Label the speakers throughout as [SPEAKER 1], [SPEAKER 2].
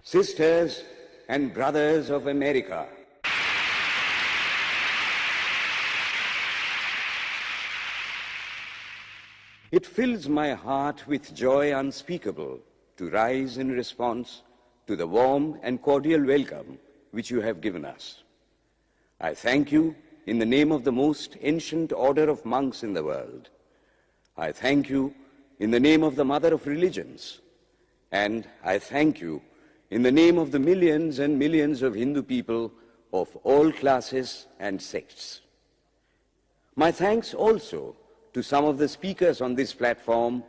[SPEAKER 1] Sisters and brothers of America, it fills my heart with joy unspeakable to rise in response to the warm and cordial welcome which you have given us. I thank you in the name of the most ancient order of monks in the world. I thank you in the name of the mother of religions. And I thank you in the name of the millions and millions of Hindu people of all classes and sects. My thanks also to some of the speakers on this platform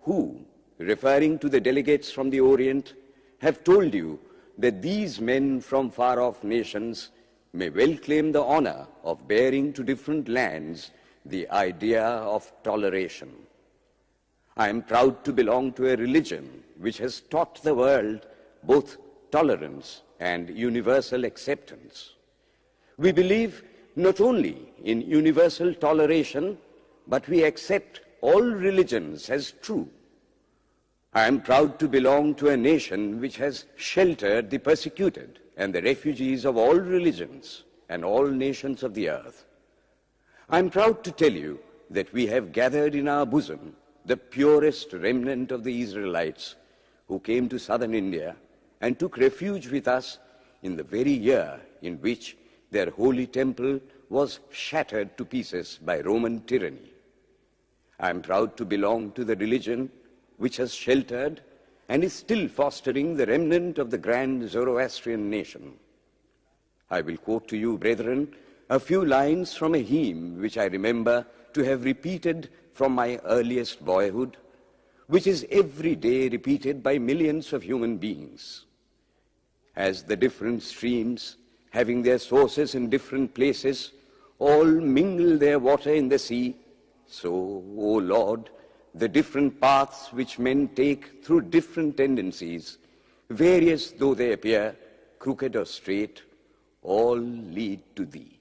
[SPEAKER 1] who, referring to the delegates from the Orient, have told you that these men from far-off nations may well claim the honor of bearing to different lands the idea of toleration. I am proud to belong to a religion which has taught the world both tolerance and universal acceptance. We believe not only in universal toleration, but we accept all religions as true. I am proud to belong to a nation which has sheltered the persecuted and the refugees of all religions and all nations of the earth. I am proud to tell you that we have gathered in our bosom the purest remnant of the Israelites who came to southern India and took refuge with us in the very year in which their holy temple was shattered to pieces by Roman tyranny. I am proud to belong to the religion which has sheltered and is still fostering the remnant of the grand Zoroastrian nation. I will quote to you, brethren, a few lines from a hymn which I remember to have repeated from my earliest boyhood, which is every day repeated by millions of human beings. As the different streams, having their sources in different places, all mingle their water in the sea, so, O Lord, the different paths which men take through different tendencies, various though they appear, crooked or straight, all lead to Thee.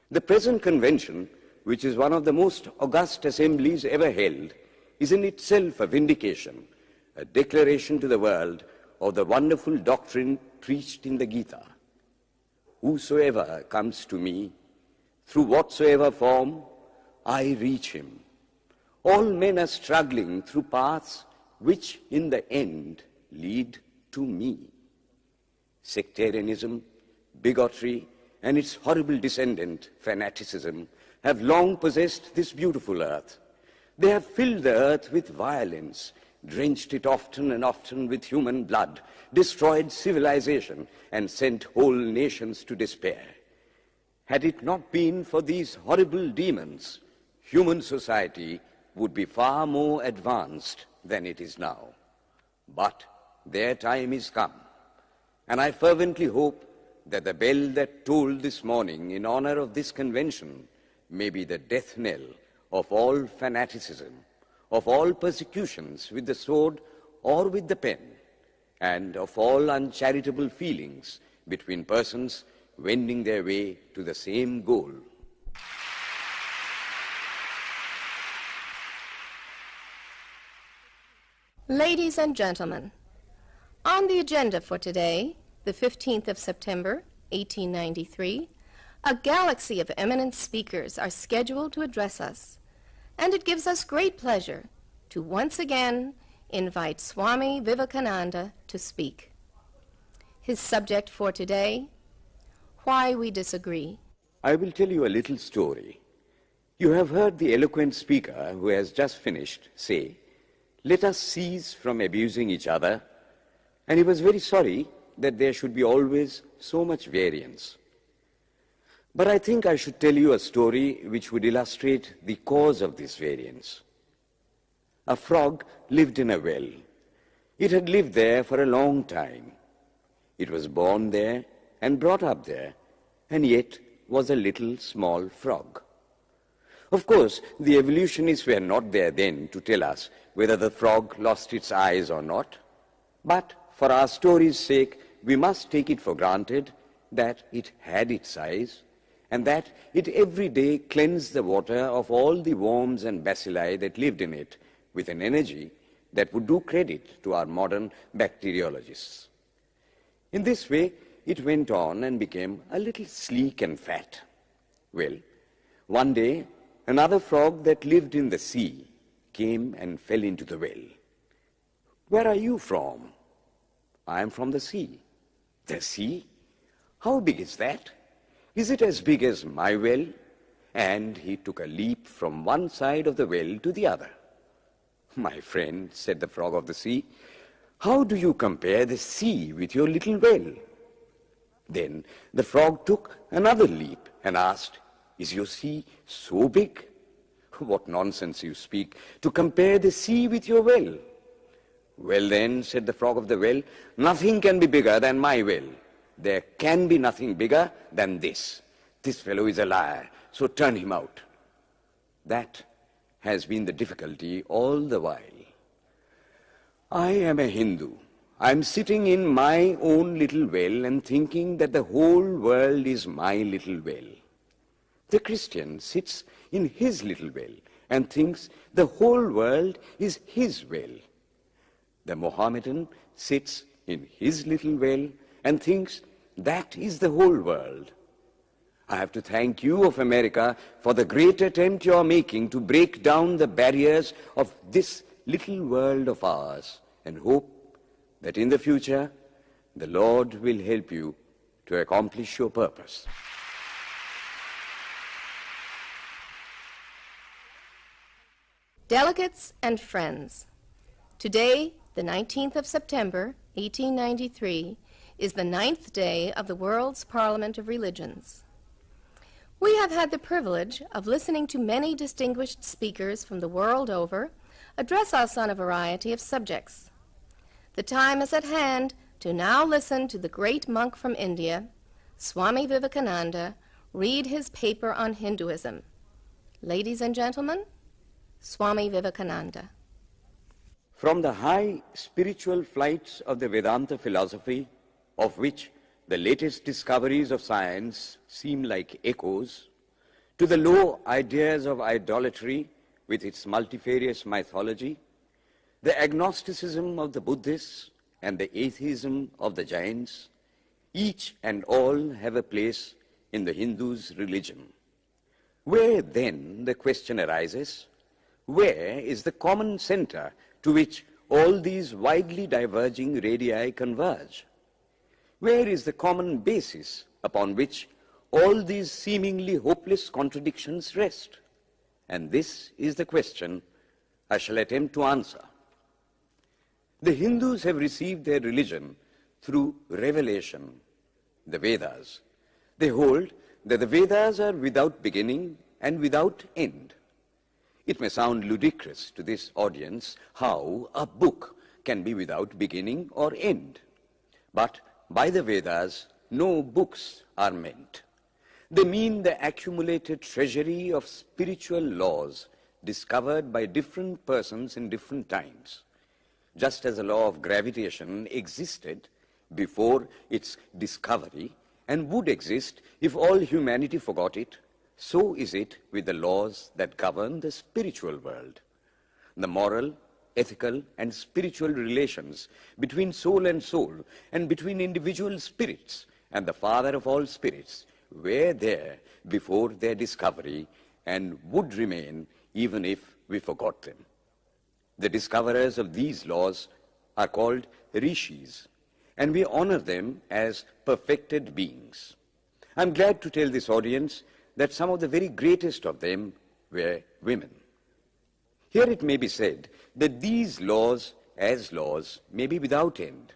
[SPEAKER 1] The present convention, which is one of the most august assemblies ever held, is in itself a vindication, a declaration to the world of the wonderful doctrine preached in the Gita. Whosoever comes to me, through whatsoever form, I reach him. All men are struggling through paths which in the end lead to me. Sectarianism, bigotry, and its horrible descendant, fanaticism, have long possessed this beautiful earth. They have filled the earth with violence, drenched it often and often with human blood, destroyed civilization, and sent whole nations to despair. Had it not been for these horrible demons, human society would be far more advanced than it is now. But their time is come, and I fervently hope that the bell that tolled this morning in honor of this convention may be the death knell of all fanaticism, of all persecutions with the sword or with the pen, and of all uncharitable feelings between persons wending their way to the same goal.
[SPEAKER 2] Ladies and gentlemen, on the agenda for today, the 15th of September, 1893, a galaxy of eminent speakers are scheduled to address us, and it gives us great pleasure to once again invite Swami Vivekananda to speak. His subject for today, Why We Disagree.
[SPEAKER 1] I will tell you a little story. You have heard the eloquent speaker who has just finished say, "Let us cease from abusing each other," and he was very sorry that there should be always so much variance. But I think I should tell you a story which would illustrate the cause of this variance. A frog lived in a well. It had lived there for a long time. It was born there and brought up there, and yet was a little small frog. Of course, the evolutionists were not there then to tell us whether the frog lost its eyes or not, but for our story's sake, we must take it for granted that it had its eyes, and that it every day cleansed the water of all the worms and bacilli that lived in it with an energy that would do credit to our modern bacteriologists. In this way, it went on and became a little sleek and fat. Well, one day, another frog that lived in the sea came and fell into the well. "Where are you from?" "I am from the sea." "The sea? How big is that? Is it as big as my well?" And he took a leap from one side of the well to the other. "My friend," said the frog of the sea, "how do you compare the sea with your little well?" Then the frog took another leap and asked, "Is your sea so big?" "What nonsense you speak, to compare the sea with your well." "Well then," said the frog of the well, "nothing can be bigger than my well. There can be nothing bigger than this. This fellow is a liar, so turn him out." That has been the difficulty all the while. I am a Hindu. I am sitting in my own little well and thinking that the whole world is my little well. The Christian sits in his little well and thinks the whole world is his well. The Mohammedan sits in his little well and thinks that is the whole world. I have to thank you of America for the great attempt you are making to break down the barriers of this little world of ours, and hope that in the future the Lord will help you to accomplish your purpose.
[SPEAKER 2] Delegates and friends, today, the 19th of September, 1893, is the 9th day of the World's Parliament of Religions. We have had the privilege of listening to many distinguished speakers from the world over address us on a variety of subjects. The time is at hand to now listen to the great monk from India, Swami Vivekananda, read his paper on Hinduism. Ladies and gentlemen, Swami Vivekananda.
[SPEAKER 1] From the high spiritual flights of the Vedanta philosophy, of which the latest discoveries of science seem like echoes, to the low ideas of idolatry with its multifarious mythology, the agnosticism of the Buddhists and the atheism of the Jains, each and all have a place in the Hindu's religion. Where then, the question arises, where is the common center to which all these widely diverging radii converge? Where is the common basis upon which all these seemingly hopeless contradictions rest? And this is the question I shall attempt to answer. The Hindus have received their religion through revelation, the Vedas. They hold that the Vedas are without beginning and without end. It may sound ludicrous to this audience how a book can be without beginning or end. But by the Vedas, no books are meant. They mean the accumulated treasury of spiritual laws discovered by different persons in different times. Just as the law of gravitation existed before its discovery and would exist if all humanity forgot it, so is it with the laws that govern the spiritual world. The moral, ethical, and spiritual relations between soul and between individual spirits and the Father of all spirits were there before their discovery and would remain even if we forgot them. The discoverers of these laws are called rishis, and we honor them as perfected beings. I'm glad to tell this audience that some of the very greatest of them were women. Here it may be said that these laws, as laws, may be without end,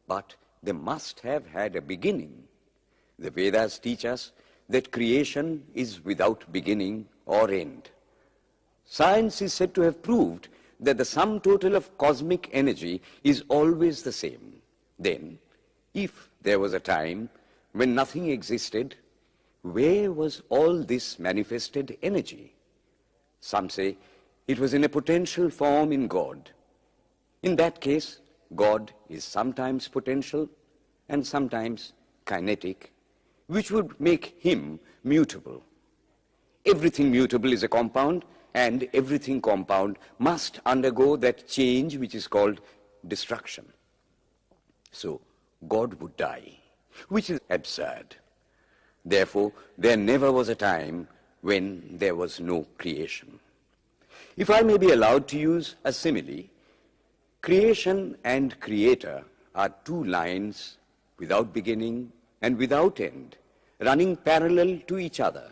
[SPEAKER 1] but they must have had a beginning. The Vedas teach us that creation is without beginning or end. Science is said to have proved that the sum total of cosmic energy is always the same. Then, if there was a time when nothing existed, where was all this manifested energy? Some say it was in a potential form in God. In that case, God is sometimes potential and sometimes kinetic, which would make him mutable. Everything mutable is a compound, and everything compound must undergo that change which is called destruction. So, God would die, which is absurd. Therefore, there never was a time when there was no creation. If I may be allowed to use a simile, creation and creator are two lines without beginning and without end, running parallel to each other.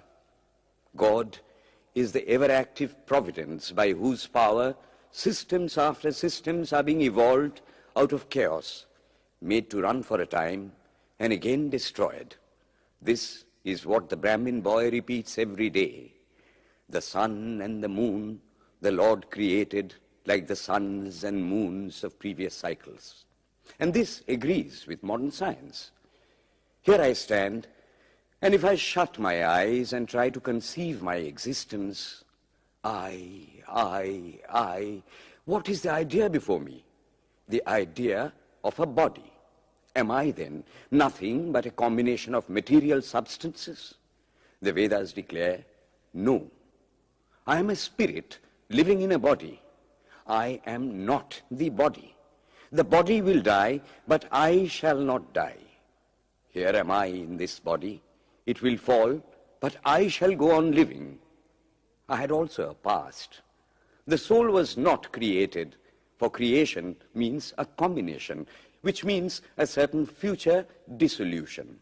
[SPEAKER 1] God is the ever-active providence by whose power systems after systems are being evolved out of chaos, made to run for a time and again destroyed. This is what the Brahmin boy repeats every day. The sun and the moon the Lord created like the suns and moons of previous cycles. And this agrees with modern science. Here I stand, and if I shut my eyes and try to conceive my existence, what is the idea before me? The idea of a body. Am I then nothing but a combination of material substances? The Vedas declare, no. I am a spirit living in a body. I am not the body. The body will die, but I shall not die. Here am I in this body. It will fall, but I shall go on living. I had also a past. The soul was not created, for creation means a combination, which means a certain future dissolution.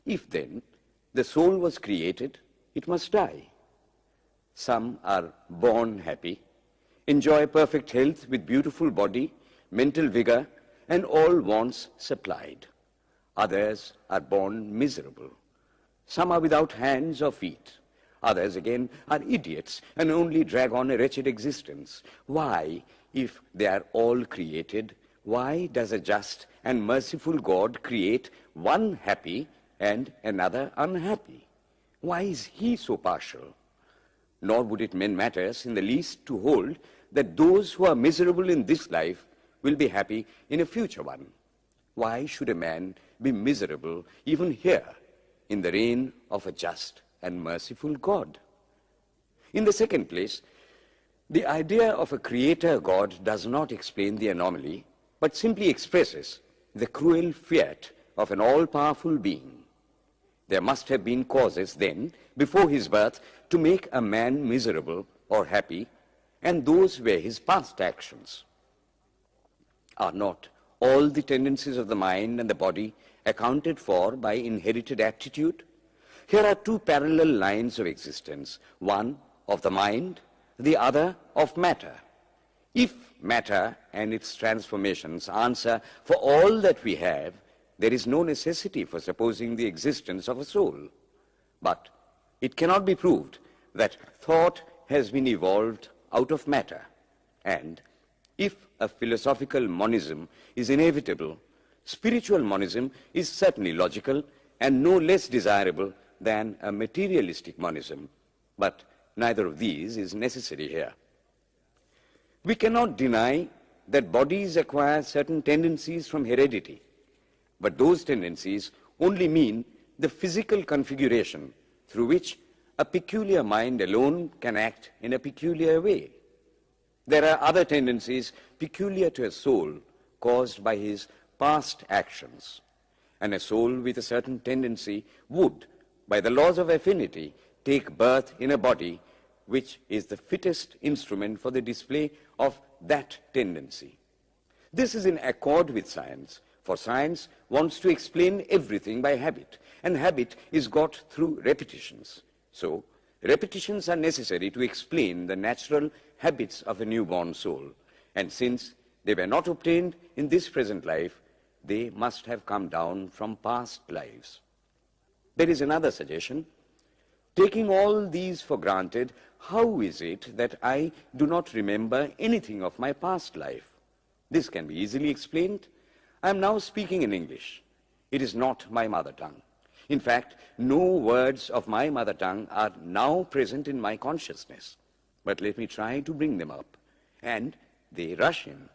[SPEAKER 1] If then the soul was created, it must die. Some are born happy, enjoy perfect health with beautiful body, mental vigor, and all wants supplied. Others are born miserable. Some are without hands or feet. Others again are idiots and only drag on a wretched existence. Why, if they are all created, why does a just and merciful God create one happy and another unhappy? Why is he so partial? Nor would it mend matters in the least to hold that those who are miserable in this life will be happy in a future one. Why should a man be miserable even here in the reign of a just and merciful God? In the second place, the idea of a creator God does not explain the anomaly, but simply expresses the cruel fiat of an all-powerful being. There must have been causes then, before his birth, to make a man miserable or happy, and those were his past actions. Are not all the tendencies of the mind and the body accounted for by inherited aptitude? Here are two parallel lines of existence, one of the mind, the other of matter. If matter and its transformations answer for all that we have, there is no necessity for supposing the existence of a soul. But it cannot be proved that thought has been evolved out of matter. And if a philosophical monism is inevitable, spiritual monism is certainly logical and no less desirable than a materialistic monism. But neither of these is necessary here. We cannot deny that bodies acquire certain tendencies from heredity, but those tendencies only mean the physical configuration through which a peculiar mind alone can act in a peculiar way. There are other tendencies peculiar to a soul caused by his past actions, and a soul with a certain tendency would, by the laws of affinity, take birth in a body which is the fittest instrument for the display of that tendency. This is in accord with science, for science wants to explain everything by habit, and habit is got through repetitions. So, repetitions are necessary to explain the natural habits of a newborn soul, and since they were not obtained in this present life, they must have come down from past lives. There is another suggestion. Taking all these for granted, how is it that I do not remember anything of my past life? This can be easily explained. I am now speaking in English. It is not my mother tongue. In fact, no words of my mother tongue are now present in my consciousness. But let me try to bring them up. And they rush in.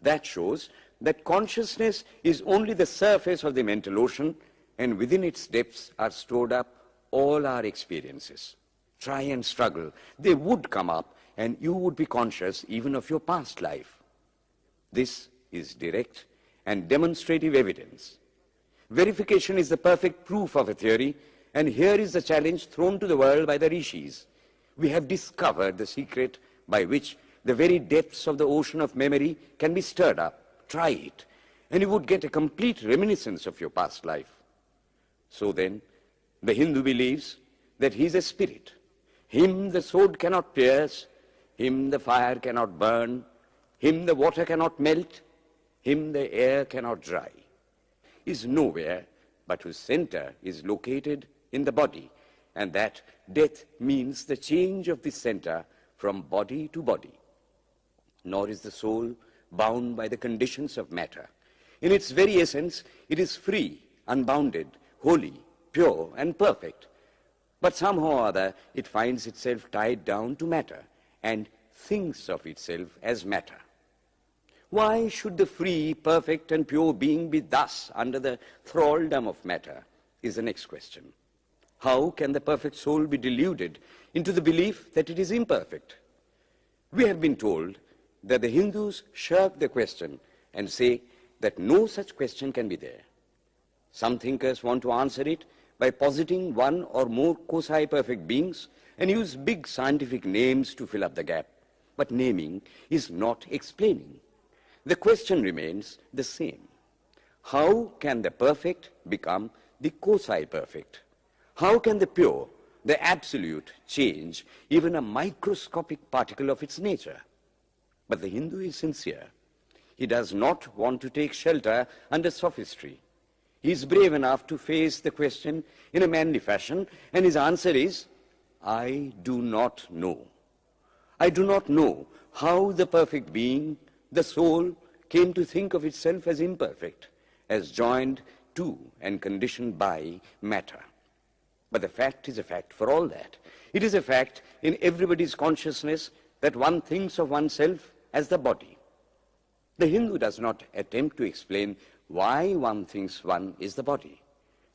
[SPEAKER 1] That shows that consciousness is only the surface of the mental ocean, and within its depths are stored up all our experiences. Try and struggle. They would come up, and you would be conscious even of your past life. This is direct and demonstrative evidence. Verification is the perfect proof of a theory, and here is the challenge thrown to the world by the rishis. We have discovered the secret by which the very depths of the ocean of memory can be stirred up. Try it, and you would get a complete reminiscence of your past life. So then, the Hindu believes that he is a spirit. Him the sword cannot pierce, him the fire cannot burn, him the water cannot melt, him the air cannot dry. He is nowhere but whose center is located in the body, and that death means the change of the center from body to body. Nor is the soul bound by the conditions of matter. In its very essence, it is free, unbounded, holy, pure, and perfect. But somehow or other, it finds itself tied down to matter and thinks of itself as matter. Why should the free, perfect, and pure being be thus under the thraldom of matter is the next question. How can the perfect soul be deluded into the belief that it is imperfect? We have been told that the Hindus shirk the question and say that no such question can be there. Some thinkers want to answer it by positing one or more quasi-perfect beings and use big scientific names to fill up the gap. But naming is not explaining. The question remains the same. How can the perfect become the quasi-perfect? How can the pure, the absolute, change even a microscopic particle of its nature? But the Hindu is sincere. He does not want to take shelter under sophistry. He is brave enough to face the question in a manly fashion, and his answer is, I do not know. I do not know how the perfect being, the soul, came to think of itself as imperfect, as joined to and conditioned by matter. But the fact is a fact for all that. It is a fact in everybody's consciousness that one thinks of oneself as the body. The Hindu does not attempt to explain why one thinks one is the body.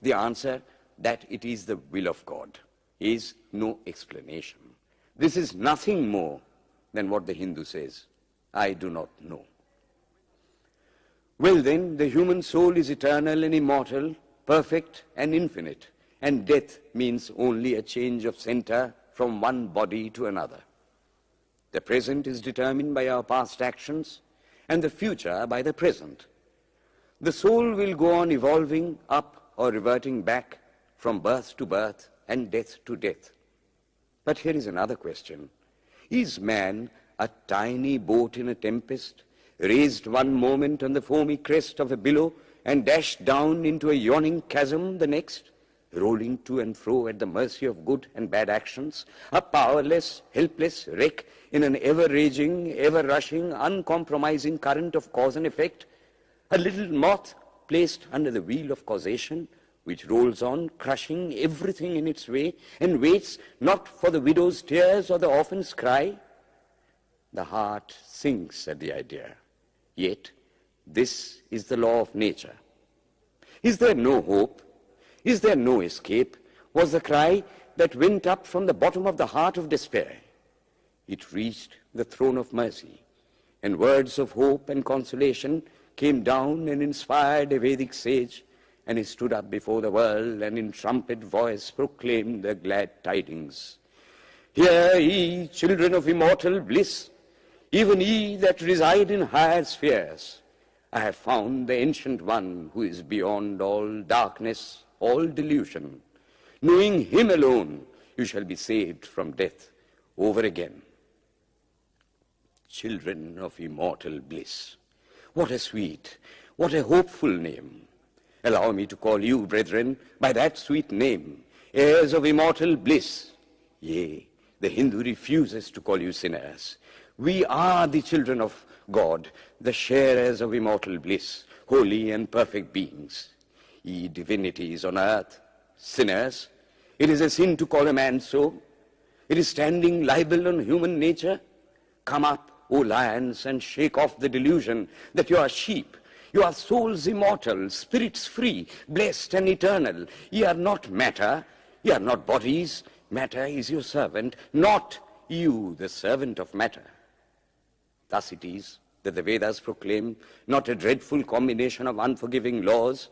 [SPEAKER 1] The answer, that it is the will of God, is no explanation. This is nothing more than what the Hindu says, I do not know. Well then, the human soul is eternal and immortal, perfect and infinite, and death means only a change of center from one body to another. The present is determined by our past actions, and the future by the present. The soul will go on evolving up or reverting back from birth to birth and death to death. But here is another question. Is man a tiny boat in a tempest, raised one moment on the foamy crest of a billow and dashed down into a yawning chasm the next, rolling to and fro at the mercy of good and bad actions, a powerless, helpless wreck in an ever-raging, ever-rushing, uncompromising current of cause and effect, a little moth placed under the wheel of causation, which rolls on, crushing everything in its way, and waits not for the widow's tears or the orphan's cry? The heart sinks at the idea. Yet, this is the law of nature. Is there no hope? Is there no escape? Was the cry that went up from the bottom of the heart of despair. It reached the throne of mercy, and words of hope and consolation came down and inspired a Vedic sage, and he stood up before the world and in trumpet voice proclaimed the glad tidings. Hear ye, children of immortal bliss, even ye that reside in higher spheres. I have found the Ancient One who is beyond all darkness, all delusion. Knowing him alone, you shall be saved from death over again. Children of immortal bliss. What a sweet, what a hopeful name. Allow me to call you, brethren, by that sweet name, heirs of immortal bliss. Yea, the Hindu refuses to call you sinners. We are the children of God, the sharers of immortal bliss, holy and perfect beings. Ye divinities on earth, sinners, it is a sin to call a man so. It is standing libel on human nature. Come up, O lions, and shake off the delusion that you are sheep. You are souls immortal, spirits free, blessed and eternal. Ye are not matter, ye are not bodies. Matter is your servant, not you the servant of matter. Thus it is that the Vedas proclaim not a dreadful combination of unforgiving laws,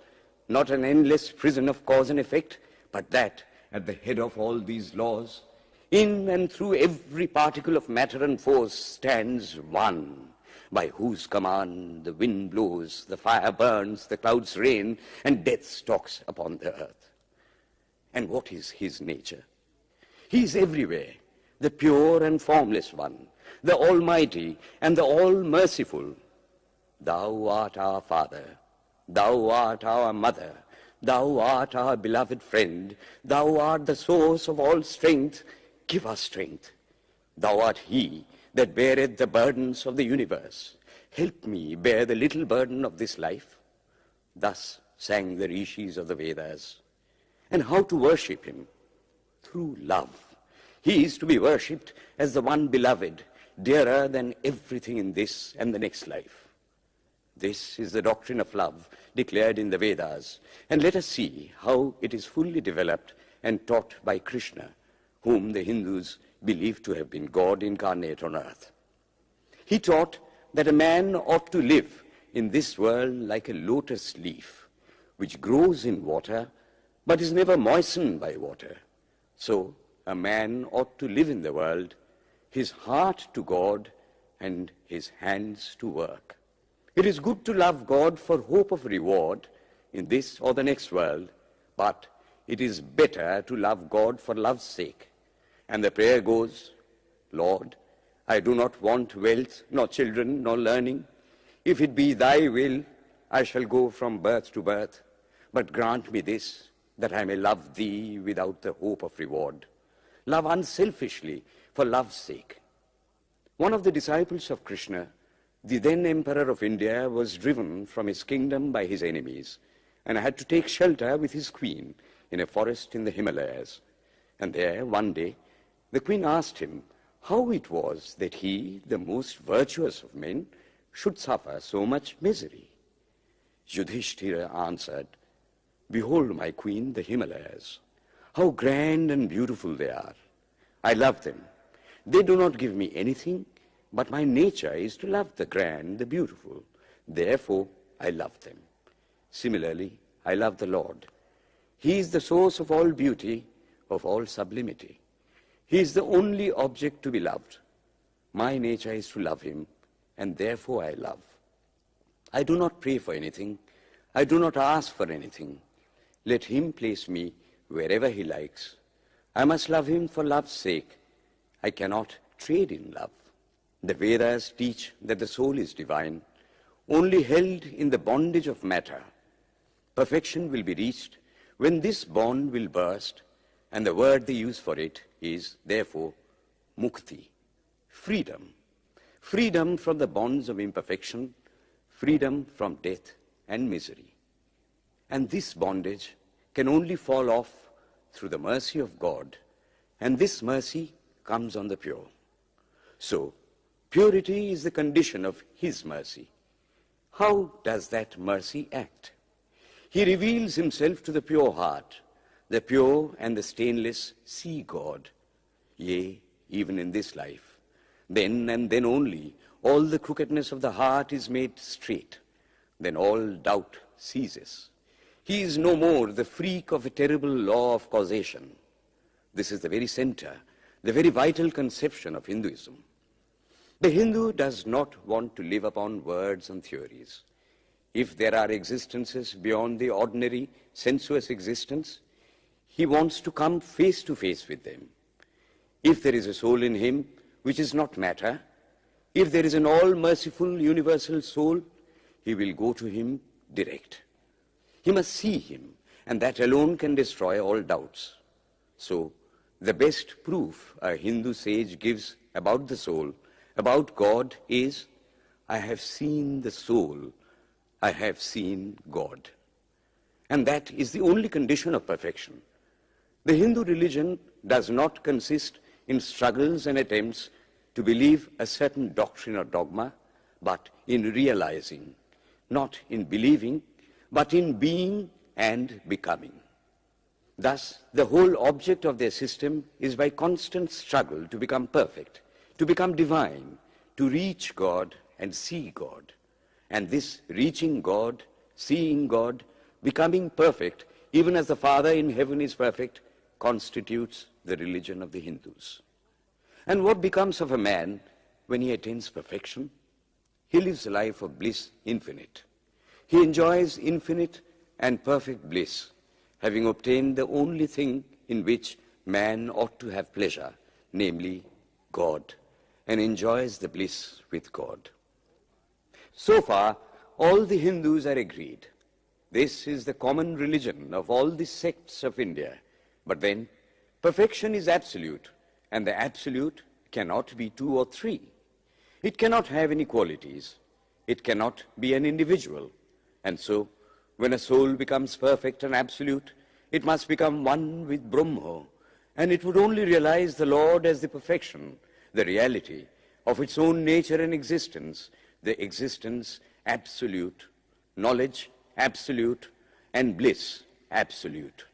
[SPEAKER 1] not an endless prison of cause and effect, but that at the head of all these laws, in and through every particle of matter and force stands one, by whose command the wind blows, the fire burns, the clouds rain, and death stalks upon the earth. And what is his nature? He is everywhere, the pure and formless one, the Almighty and the All-Merciful. Thou art our Father, thou art our Mother, thou art our beloved friend, thou art the source of all strength, give us strength. Thou art he that beareth the burdens of the universe. Help me bear the little burden of this life. Thus sang the rishis of the Vedas. And how to worship him? Through love. He is to be worshipped as the one beloved, dearer than everything in this and the next life. This is the doctrine of love declared in the Vedas, and let us see how it is fully developed and taught by Krishna, whom the Hindus believe to have been God incarnate on earth. He taught that a man ought to live in this world like a lotus leaf, which grows in water, but is never moistened by water. So a man ought to live in the world, his heart to God and his hands to work. It is good to love God for hope of reward in this or the next world, but it is better to love God for love's sake. And the prayer goes, Lord, I do not want wealth, nor children, nor learning. If it be thy will, I shall go from birth to birth. But grant me this, that I may love thee without the hope of reward. Love unselfishly for love's sake. One of the disciples of Krishna, the then emperor of India, was driven from his kingdom by his enemies and had to take shelter with his queen in a forest in the Himalayas. And there, one day, the queen asked him how it was that he, the most virtuous of men, should suffer so much misery. Yudhishthira answered, Behold, my queen, the Himalayas. How grand and beautiful they are. I love them. They do not give me anything, but my nature is to love the grand, the beautiful. Therefore, I love them. Similarly, I love the Lord. He is the source of all beauty, of all sublimity. He is the only object to be loved. My nature is to love him, and therefore I love. I do not pray for anything. I do not ask for anything. Let him place me wherever he likes. I must love him for love's sake. I cannot trade in love. The Vedas teach that the soul is divine, only held in the bondage of matter. Perfection will be reached when this bond will burst, and the word they use for it is, therefore, mukti, freedom. Freedom from the bonds of imperfection, freedom from death and misery. And this bondage can only fall off through the mercy of God, and this mercy comes on the pure. So, purity is the condition of his mercy. How does that mercy act? He reveals himself to the pure heart. The pure and the stainless see God, yea, even in this life. Then and then only, all the crookedness of the heart is made straight. Then all doubt ceases. He is no more the freak of a terrible law of causation. This is the very center, the very vital conception of Hinduism. The Hindu does not want to live upon words and theories. If there are existences beyond the ordinary sensuous existence, he wants to come face to face with them. If there is a soul in him which is not matter, if there is an all-merciful universal soul, he will go to him direct. He must see him, and that alone can destroy all doubts. So, the best proof a Hindu sage gives about the soul, about God, is, I have seen the soul, I have seen God. And that is the only condition of perfection. The Hindu religion does not consist in struggles and attempts to believe a certain doctrine or dogma, but in realizing, not in believing, but in being and becoming. Thus, the whole object of their system is by constant struggle to become perfect, to become divine, to reach God and see God. And this reaching God, seeing God, becoming perfect, even as the Father in heaven is perfect, constitutes the religion of the Hindus. And what becomes of a man when he attains perfection? He lives a life of bliss infinite. He enjoys infinite and perfect bliss, having obtained the only thing in which man ought to have pleasure, namely God, and enjoys the bliss with God. So far, all the Hindus are agreed. This is the common religion of all the sects of India. But then, perfection is absolute, and the absolute cannot be two or three. It cannot have any qualities. It cannot be an individual. And so, when a soul becomes perfect and absolute, it must become one with Brahma, and it would only realize the Lord as the perfection, the reality of its own nature and existence, the existence absolute, knowledge absolute, and bliss absolute.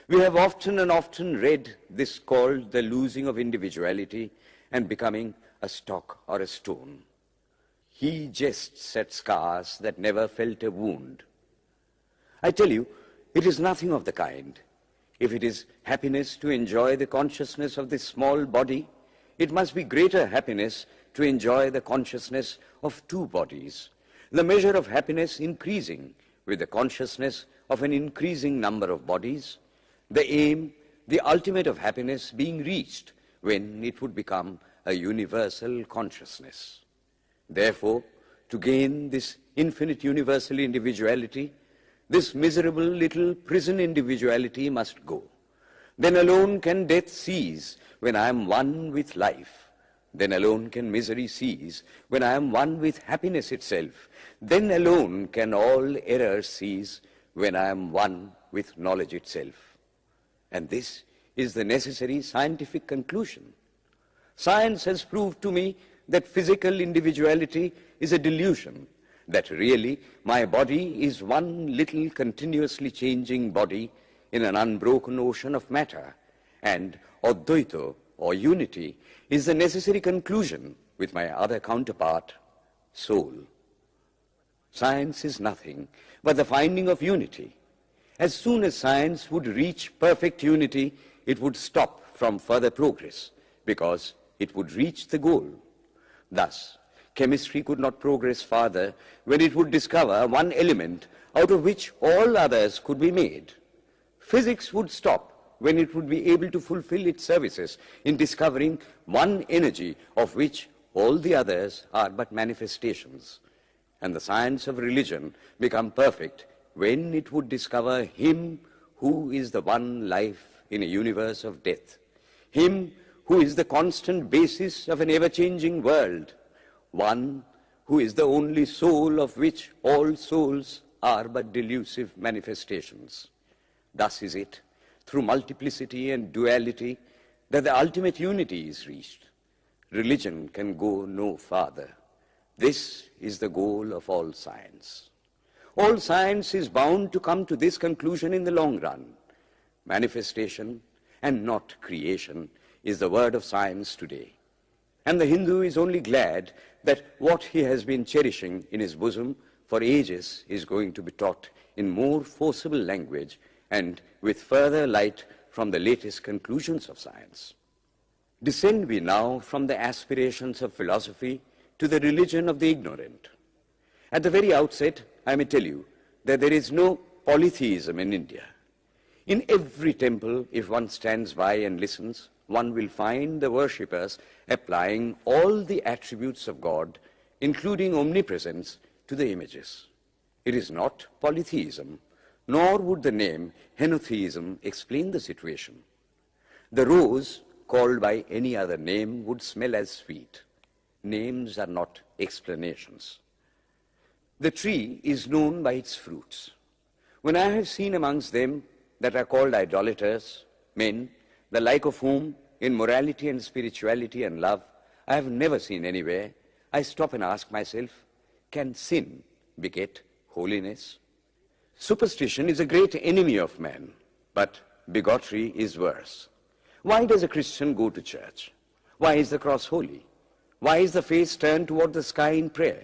[SPEAKER 1] We have often and often read this called the losing of individuality and becoming a stock or a stone. He jests at scars that never felt a wound. I tell you, it is nothing of the kind. If it is happiness to enjoy the consciousness of this small body, it must be greater happiness to enjoy the consciousness of two bodies, the measure of happiness increasing with the consciousness of an increasing number of bodies, the aim, the ultimate of happiness being reached when it would become a universal consciousness. Therefore, to gain this infinite universal individuality, this miserable little prison individuality must go. Then alone can death cease when I am one with life. Then alone can misery cease when I am one with happiness itself. Then alone can all error cease when I am one with knowledge itself. And this is the necessary scientific conclusion. Science has proved to me that physical individuality is a delusion, that really my body is one little continuously changing body in an unbroken ocean of matter, and Advaita, or unity, is the necessary conclusion with my other counterpart, soul. Science is nothing but the finding of unity. As soon as science would reach perfect unity, it would stop from further progress, because it would reach the goal. Thus, chemistry could not progress farther when it would discover one element out of which all others could be made. Physics would stop when it would be able to fulfill its services in discovering one energy of which all the others are but manifestations. And the science of religion become perfect when it would discover Him who is the one life in a universe of death, Him who is the constant basis of an ever-changing world, one who is the only soul of which all souls are but delusive manifestations. Thus is it, through multiplicity and duality, that the ultimate unity is reached. Religion can go no farther. This is the goal of all science. All science is bound to come to this conclusion in the long run. Manifestation and not creation is the word of science today. And the Hindu is only glad that what he has been cherishing in his bosom for ages is going to be taught in more forcible language and with further light from the latest conclusions of science. Descend we now from the aspirations of philosophy to the religion of the ignorant. At the very outset, I may tell you that there is no polytheism in India. In every temple, if one stands by and listens, one will find the worshippers applying all the attributes of God, including omnipresence, to the images. It is not polytheism, nor would the name henotheism explain the situation. The rose, called by any other name, would smell as sweet. Names are not explanations. The tree is known by its fruits. When I have seen amongst them that are called idolaters, men, the like of whom, in morality and spirituality and love, I have never seen anywhere, I stop and ask myself, can sin beget holiness? Superstition is a great enemy of man, but bigotry is worse. Why does a Christian go to church? Why is the cross holy? Why is the face turned toward the sky in prayer?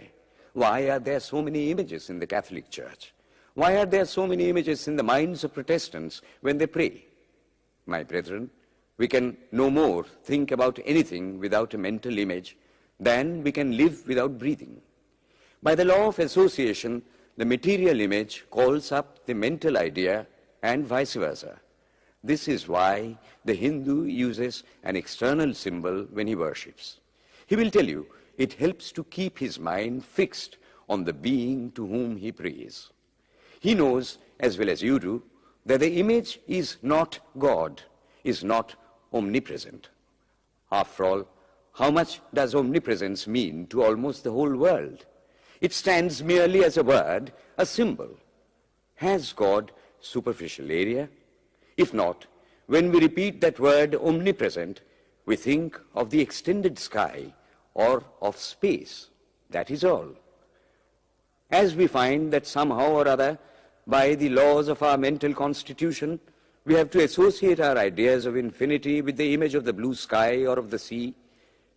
[SPEAKER 1] Why are there so many images in the Catholic Church? Why are there so many images in the minds of Protestants when they pray? My brethren, we can no more think about anything without a mental image than we can live without breathing. By the law of association, the material image calls up the mental idea and vice versa. This is why the Hindu uses an external symbol when he worships. He will tell you it helps to keep his mind fixed on the being to whom he prays. He knows, as well as you do, that the image is not God, is not omnipresent. After all, how much does omnipresence mean to almost the whole world? It stands merely as a word, a symbol. Has God superficial area? If not, when we repeat that word omnipresent, we think of the extended sky or of space. That is all. As we find that somehow or other, by the laws of our mental constitution, we have to associate our ideas of infinity with the image of the blue sky or of the sea,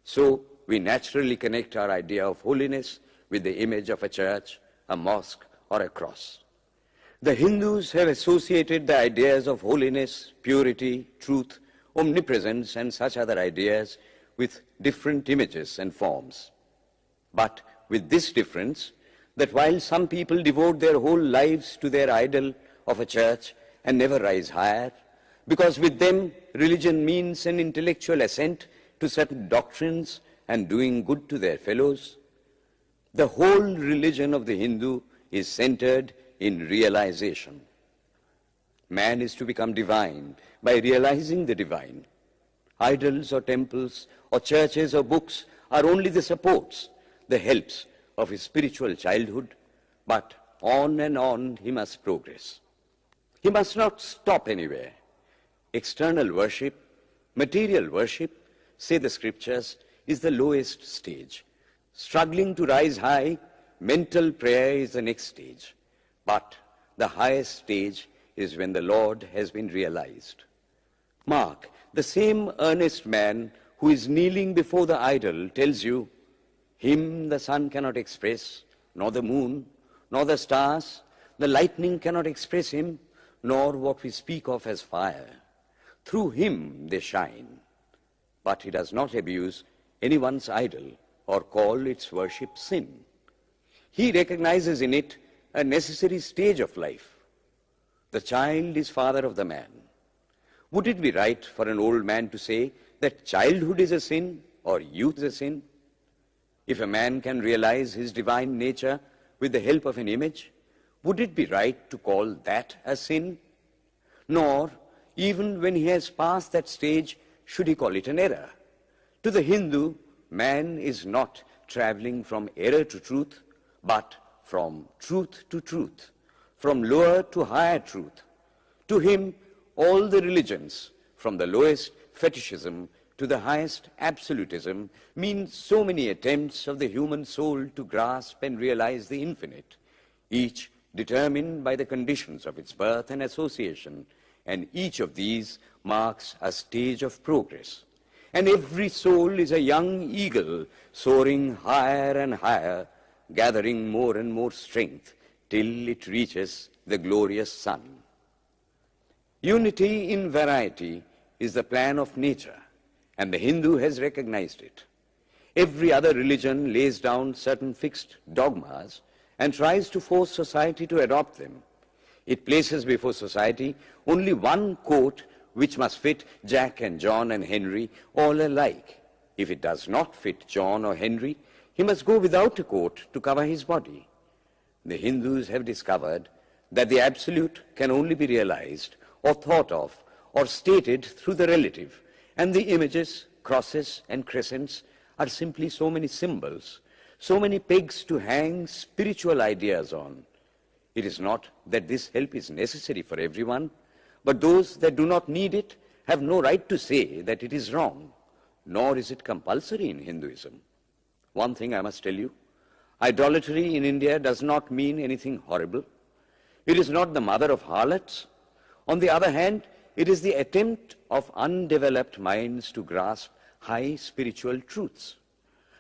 [SPEAKER 1] so we naturally connect our idea of holiness with the image of a church, a mosque, or a cross. The Hindus have associated the ideas of holiness, purity, truth, omnipresence, and such other ideas with different images and forms. But with this difference, that while some people devote their whole lives to their idol of a church and never rise higher, because with them religion means an intellectual assent to certain doctrines and doing good to their fellows, the whole religion of the Hindu is centered in realization. Man is to become divine by realizing the divine. Idols or temples or churches or books are only the supports, the helps of his spiritual childhood, but on and on he must progress. He must not stop anywhere. External worship, material worship, say the scriptures, is the lowest stage. Struggling to rise high, mental prayer is the next stage. But the highest stage is when the Lord has been realized. Mark, the same earnest man who is kneeling before the idol tells you, him the sun cannot express, nor the moon, nor the stars, the lightning cannot express him, nor what we speak of as fire. Through him they shine. But he does not abuse anyone's idol or call its worship sin. He recognizes in it a necessary stage of life. The child is father of the man. Would it be right for an old man to say that childhood is a sin or youth is a sin? If a man can realize his divine nature with the help of an image, would it be right to call that a sin? Nor, even when he has passed that stage, should he call it an error. To the Hindu, man is not traveling from error to truth, but from truth to truth, from lower to higher truth. To him, all the religions, from the lowest fetishism to the highest absolutism, mean so many attempts of the human soul to grasp and realize the infinite, each determined by the conditions of its birth and association, and each of these marks a stage of progress. And every soul is a young eagle soaring higher and higher, gathering more and more strength till it reaches the glorious sun. Unity in variety is the plan of nature, and the Hindu has recognized it. Every other religion lays down certain fixed dogmas and tries to force society to adopt them. It places before society only one coat which must fit Jack and John and Henry all alike. If it does not fit John or Henry, he must go without a coat to cover his body. The Hindus have discovered that the absolute can only be realized or thought of or stated through the relative, and the images, crosses and crescents are simply so many symbols, so many pegs to hang spiritual ideas on. It is not that this help is necessary for everyone, but those that do not need it have no right to say that it is wrong, nor is it compulsory in Hinduism. One thing I must tell you, idolatry in India does not mean anything horrible. It is not the mother of harlots. On the other hand, it is the attempt of undeveloped minds to grasp high spiritual truths.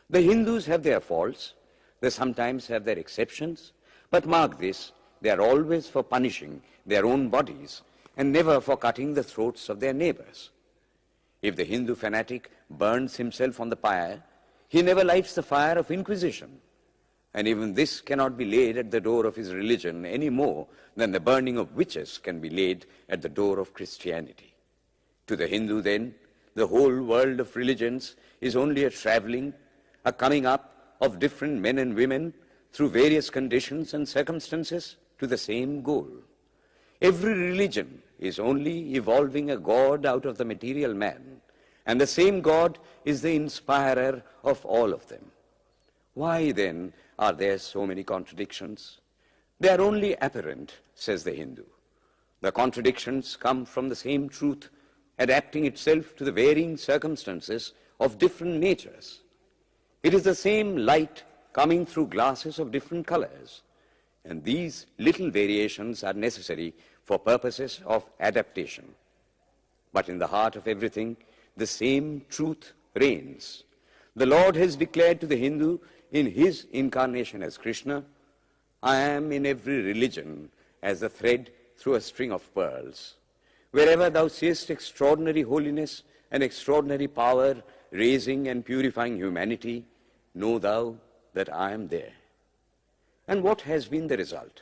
[SPEAKER 1] The Hindus have their faults, they sometimes have their exceptions, but mark this, they are always for punishing their own bodies and never for cutting the throats of their neighbors. If the Hindu fanatic burns himself on the pyre, he never lights the fire of inquisition. And even this cannot be laid at the door of his religion any more than the burning of witches can be laid at the door of Christianity. To the Hindu, then, the whole world of religions is only a traveling, a coming up of different men and women through various conditions and circumstances to the same goal. Every religion is only evolving a God out of the material man, and the same God is the inspirer of all of them. Why, then, are there so many contradictions? They are only apparent, says the Hindu. The contradictions come from the same truth adapting itself to the varying circumstances of different natures. It is the same light coming through glasses of different colors, and these little variations are necessary for purposes of adaptation. But in the heart of everything, the same truth reigns. The Lord has declared to the Hindu in his incarnation as Krishna, I am in every religion as a thread through a string of pearls. Wherever thou seest extraordinary holiness and extraordinary power raising and purifying humanity, know thou that I am there. And what has been the result?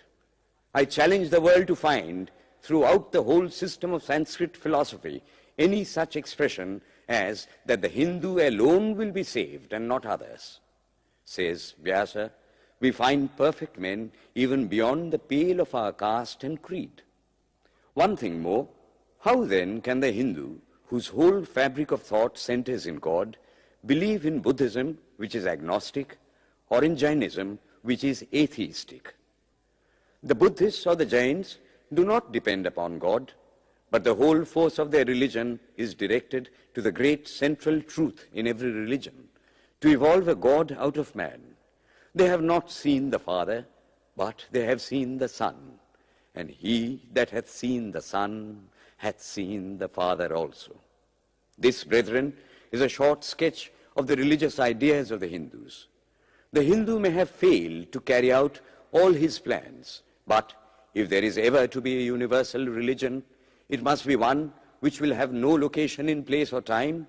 [SPEAKER 1] I challenge the world to find throughout the whole system of Sanskrit philosophy any such expression as that the Hindu alone will be saved and not others. Says Vyasa, we find perfect men even beyond the pale of our caste and creed. One thing more, how then can the Hindu, whose whole fabric of thought centers in God, believe in Buddhism, which is agnostic, or in Jainism, which is atheistic? The Buddhists or the Jains do not depend upon God, but the whole force of their religion is directed to the great central truth in every religion, to evolve a God out of man. They have not seen the Father, but they have seen the Son. And he that hath seen the Son hath seen the Father also. This, brethren, is a short sketch of the religious ideas of the Hindus. The Hindu may have failed to carry out all his plans, but if there is ever to be a universal religion, it must be one which will have no location in place or time,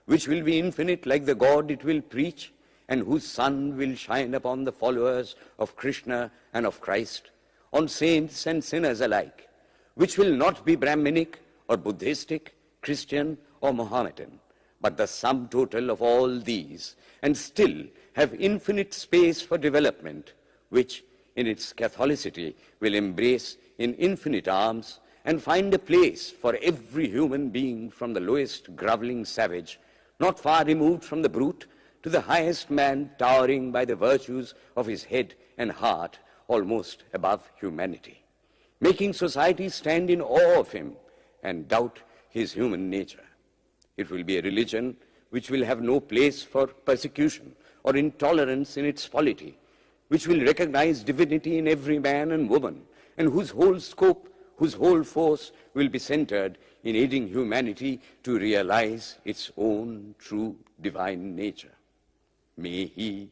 [SPEAKER 1] which will be infinite like the God it will preach, and whose sun will shine upon the followers of Krishna and of Christ, on saints and sinners alike, which will not be Brahminic or Buddhistic, Christian or Mohammedan, but the sum total of all these, and still have infinite space for development, which in its Catholicity will embrace in infinite arms and find a place for every human being from the lowest groveling savage, not far removed from the brute, to the highest man towering by the virtues of his head and heart almost above humanity, making society stand in awe of him and doubt his human nature. It will be a religion which will have no place for persecution or intolerance in its polity, which will recognize divinity in every man and woman, and whose whole scope, whose whole force will be centered in aiding humanity to realize its own true divine nature. May he,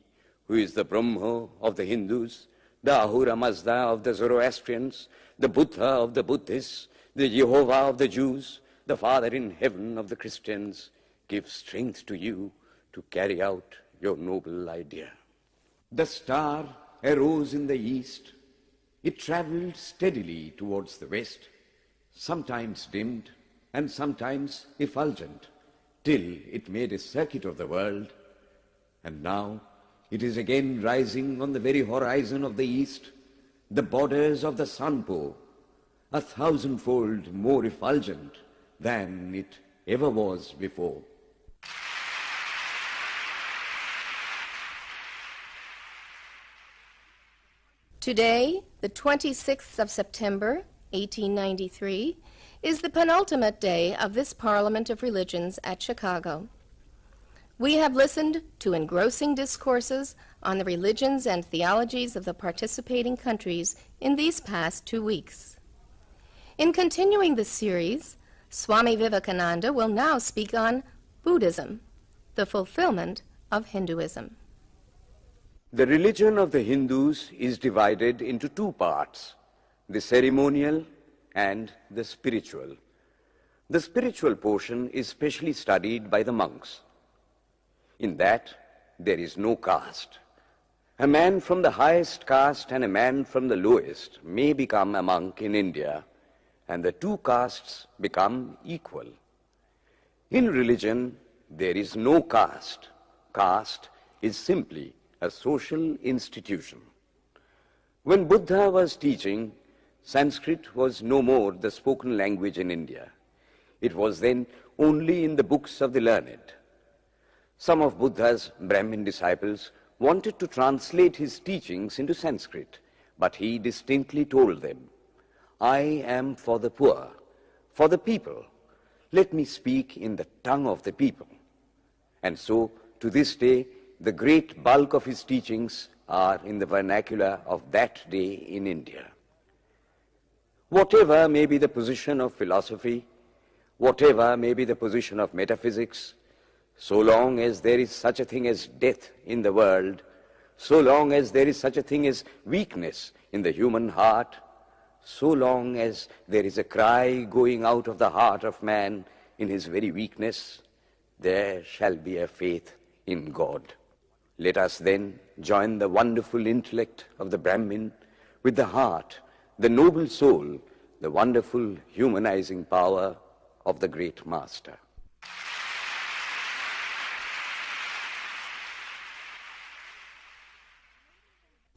[SPEAKER 1] who is the Brahma of the Hindus, the Ahura Mazda of the Zoroastrians, the Buddha of the Buddhists, the Jehovah of the Jews, the Father in heaven of the Christians, give strength to you to carry out your noble idea. The star arose in the east. It traveled steadily towards the west, sometimes dimmed and sometimes effulgent, till it made a circuit of the world. And now it is again rising on the very horizon of the east, the borders of the sun pole, 1,000-fold more effulgent than it ever was before.
[SPEAKER 2] Today, the 26th of September, 1893, is the penultimate day of this Parliament of Religions at Chicago. We have listened to engrossing discourses on the religions and theologies of the participating countries in these past 2 weeks. In continuing this series, Swami Vivekananda will now speak on Buddhism, the fulfillment of Hinduism.
[SPEAKER 1] The religion of the Hindus is divided into two parts, the ceremonial and the spiritual. The spiritual portion is specially studied by the monks. In that, there is no caste. A man from the highest caste and a man from the lowest may become a monk in India, and the two castes become equal. In religion, there is no caste. Caste is simply a social institution. When Buddha was teaching, Sanskrit was no more the spoken language in India. It was then only in the books of the learned. Some of Buddha's Brahmin disciples wanted to translate his teachings into Sanskrit, but he distinctly told them, "I am for the poor, for the people. Let me speak in the tongue of the people." And so, to this day, the great bulk of his teachings are in the vernacular of that day in India. Whatever may be the position of philosophy, whatever may be the position of metaphysics, so long as there is such a thing as death in the world, so long as there is such a thing as weakness in the human heart, so long as there is a cry going out of the heart of man in his very weakness, there shall be a faith in God. Let us then join the wonderful intellect of the Brahmin with the heart, the noble soul, the wonderful humanizing power of the great master.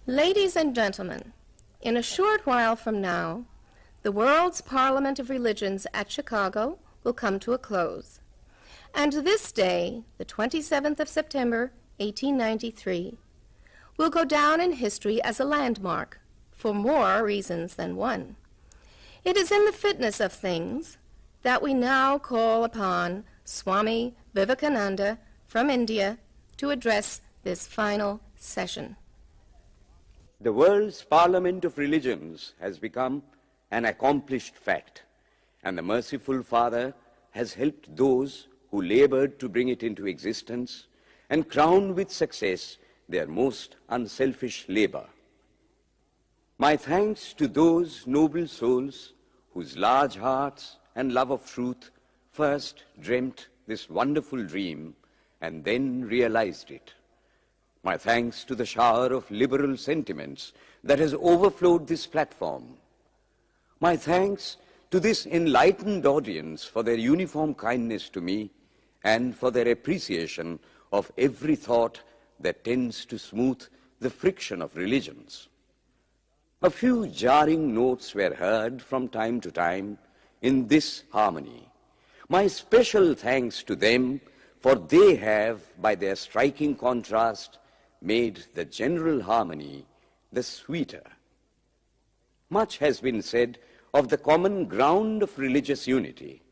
[SPEAKER 2] Ladies and gentlemen, in a short while from now, the World's Parliament of Religions at Chicago will come to a close. And this day, the 27th of September, 1893, will go down in history as a landmark for more reasons than one. It is in the fitness of things that we now call upon Swami Vivekananda from India to address this final session.
[SPEAKER 1] The world's Parliament of Religions has become an accomplished fact, and the merciful Father has helped those who labored to bring it into existence and crowned with success their most unselfish labor. My thanks to those noble souls whose large hearts and love of truth first dreamt this wonderful dream and then realized it. My thanks to the shower of liberal sentiments that has overflowed this platform. My thanks to this enlightened audience for their uniform kindness to me and for their appreciation of every thought that tends to smooth the friction of religions. A few jarring notes were heard from time to time in this harmony. My special thanks to them, for they have, by their striking contrast, made the general harmony the sweeter. Much has been said of the common ground of religious unity.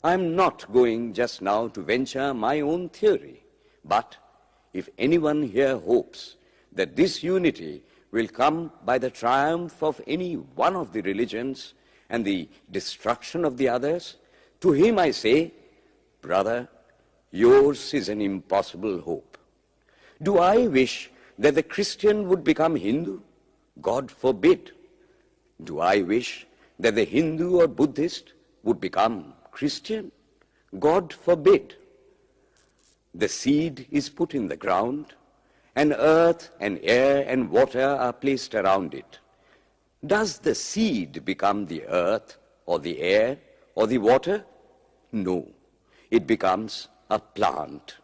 [SPEAKER 1] I am not going just now to venture my own theory, but if anyone here hopes that this unity will come by the triumph of any one of the religions and the destruction of the others, to him I say, brother, yours is an impossible hope. Do I wish that the Christian would become Hindu? God forbid. Do I wish that the Hindu or Buddhist would become Christian? God forbid. The seed is put in the ground, and earth and air and water are placed around it. Does the seed become the earth or the air or the water? No. It becomes a plant.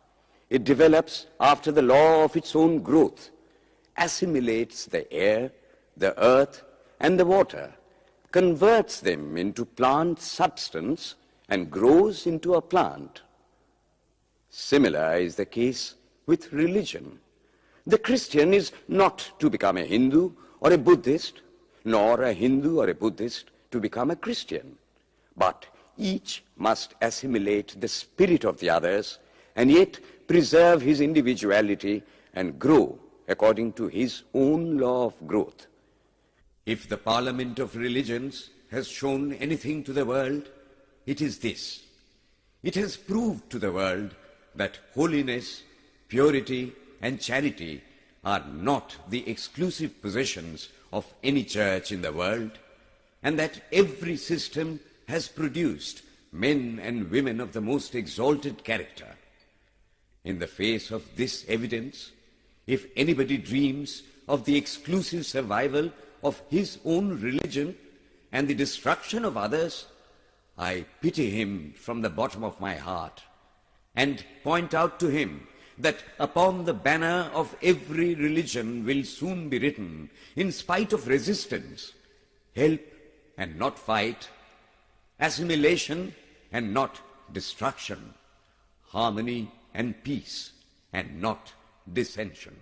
[SPEAKER 1] It develops after the law of its own growth, assimilates the air, the earth, and the water, converts them into plant substance, and grows into a plant. Similar is the case with religion. The Christian is not to become a Hindu or a Buddhist, nor a Hindu or a Buddhist to become a Christian, but each must assimilate the spirit of the others and yet preserve his individuality and grow according to his own law of growth. If the Parliament of Religions has shown anything to the world, it is this. It has proved to the world that holiness, purity, and charity are not the exclusive possessions of any church in the world, and that every system has produced men and women of the most exalted character. In the face of this evidence, if anybody dreams of the exclusive survival of his own religion and the destruction of others, I pity him from the bottom of my heart and point out to him that upon the banner of every religion will soon be written, in spite of resistance, help and not fight, assimilation and not destruction, harmony and peace and not dissension.